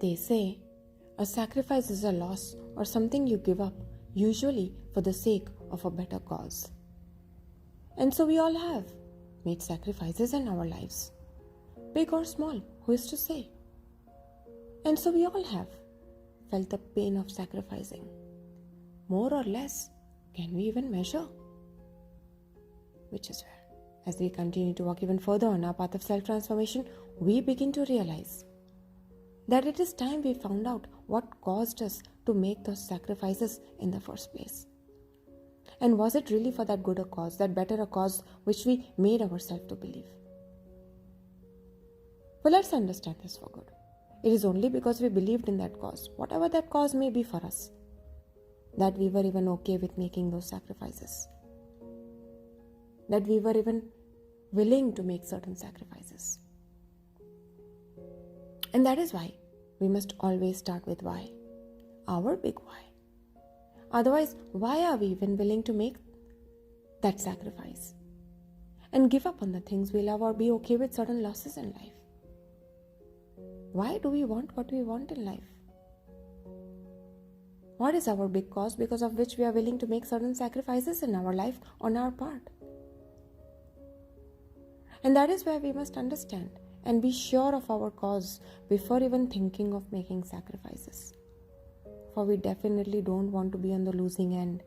They say a sacrifice is a loss or something you give up, usually for the sake of a better cause. And so we all have made sacrifices in our lives, big or small, who is to say? And so we all have felt the pain of sacrificing. More or less, can we even measure? Which is where, as we continue to walk even further on our path of self-transformation, we begin to realize that it is time we found out what caused us to make those sacrifices in the first place. And was it really for that good a cause, that better a cause which we made ourselves to believe? Well, let's understand this for good. It is only because we believed in that cause, whatever that cause may be for us, that we were even okay with making those sacrifices. That we were even willing to make certain sacrifices. And that is why we must always start with why. Our big why. Otherwise, why are we even willing to make that sacrifice and give up on the things we love or be okay with certain losses in life? Why do we want what we want in life? What is our big cause because of which we are willing to make certain sacrifices in our life on our part? And that is where we must understand and be sure of our cause before even thinking of making sacrifices. For we definitely don't want to be on the losing end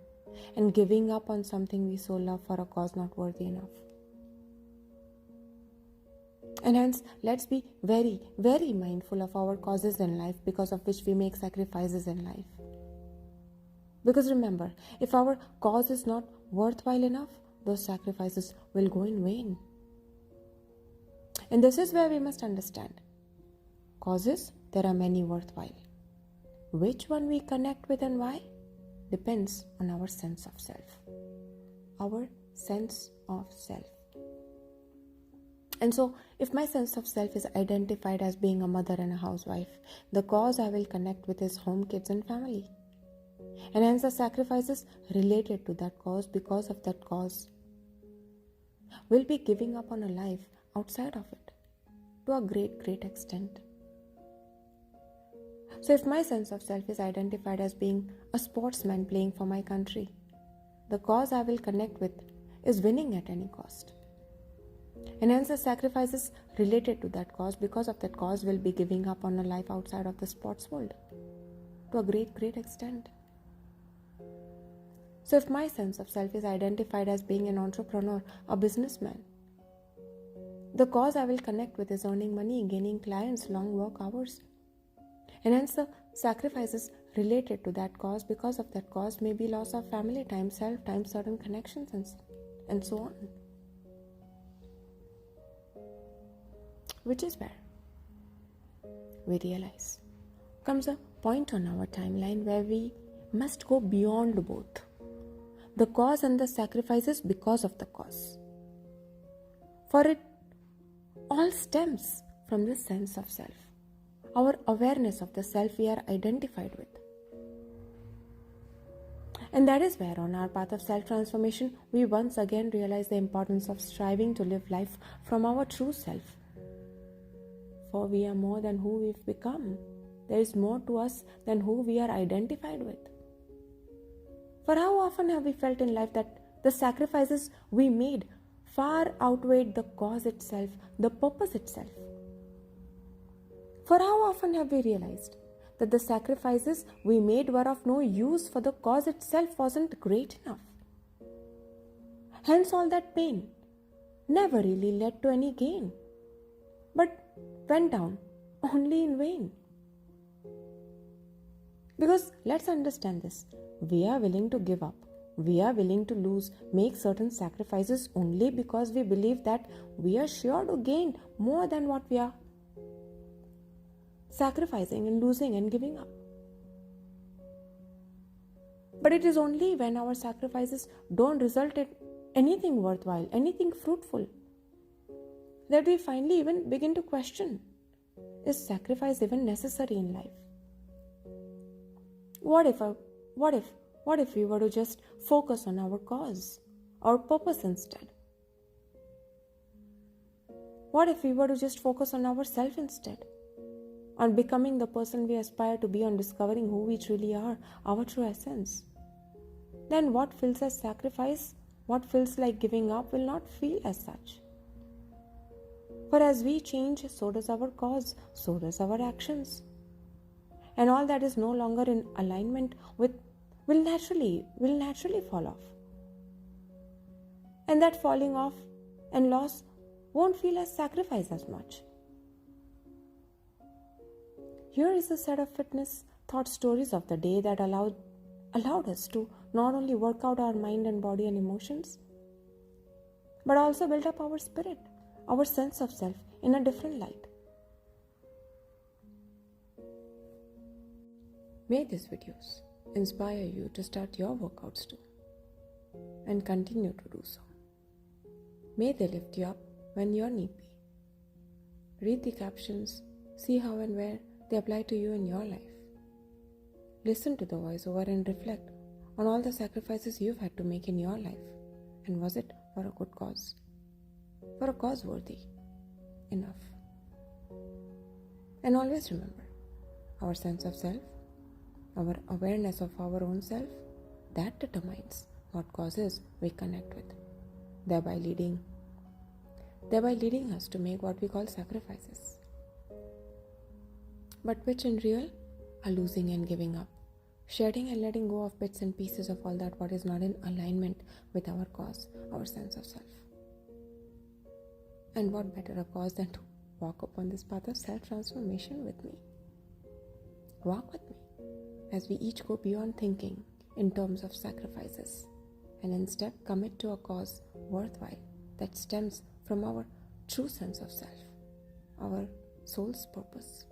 and giving up on something we so love for a cause not worthy enough. And hence, let's be very, very mindful of our causes in life because of which we make sacrifices in life. Because remember, if our cause is not worthwhile enough, those sacrifices will go in vain. And this is where we must understand. Causes, there are many worthwhile. Which one we connect with and why depends on our sense of self. Our sense of self. And so, if my sense of self is identified as being a mother and a housewife, the cause I will connect with is home, kids and family. And hence the sacrifices related to that cause because of that cause will be giving up on a life outside of it to a great, great extent. So if my sense of self is identified as being a sportsman playing for my country, the cause I will connect with is winning at any cost. And hence the sacrifices related to that cause because of that cause will be giving up on a life outside of the sports world to a great, great extent. So if my sense of self is identified as being an entrepreneur, a businessman, the cause I will connect with is earning money, gaining clients, long work hours. And hence the sacrifices related to that cause because of that cause may be loss of family time, self time, certain connections and so on. Which is where we realize comes a point on our timeline where we must go beyond both the cause and the sacrifices because of the cause. For it all stems from the sense of self, our awareness of the self we are identified with. And that is where on our path of self-transformation, we once again realize the importance of striving to live life from our true self. For we are more than who we've become. There is more to us than who we are identified with. For how often have we felt in life that the sacrifices we made far outweighed the cause itself, the purpose itself? For how often have we realized that the sacrifices we made were of no use for the cause itself wasn't great enough? Hence all that pain never really led to any gain, but went down only in vain. Because let's understand this, we are willing to give up, we are willing to lose, make certain sacrifices only because we believe that we are sure to gain more than what we are sacrificing and losing and giving up. But it is only when our sacrifices don't result in anything worthwhile, anything fruitful, that we finally even begin to question, is sacrifice even necessary in life? What if we were to just focus on our cause, our purpose instead? What if we were to just focus on ourselves instead? on becoming the person we aspire to be, on discovering who we truly are, our true essence, then what feels as sacrifice, what feels like giving up, will not feel as such. For as we change, so does our cause, so does our actions. And all that is no longer in alignment with will naturally fall off. And that falling off and loss won't feel as sacrifice as much. Here is a set of fitness thought stories of the day that allowed us to not only work out our mind and body and emotions, but also build up our spirit, our sense of self in a different light. May these videos inspire you to start your workouts too, and continue to do so. May they lift you up when you're need be. Read the captions, see how and where they apply to you in your life. Listen to the voiceover and reflect on all the sacrifices you've had to make in your life, and was it for a good cause? For a cause worthy enough. And always remember, our sense of self, our awareness of our own self, that determines what causes we connect with, thereby leading us to make what we call sacrifices, but which in real are losing and giving up, shedding and letting go of bits and pieces of all that what is not in alignment with our cause, our sense of self. And what better a cause than to walk upon this path of self-transformation with me. Walk with me as we each go beyond thinking in terms of sacrifices, and instead commit to a cause worthwhile that stems from our true sense of self, our soul's purpose.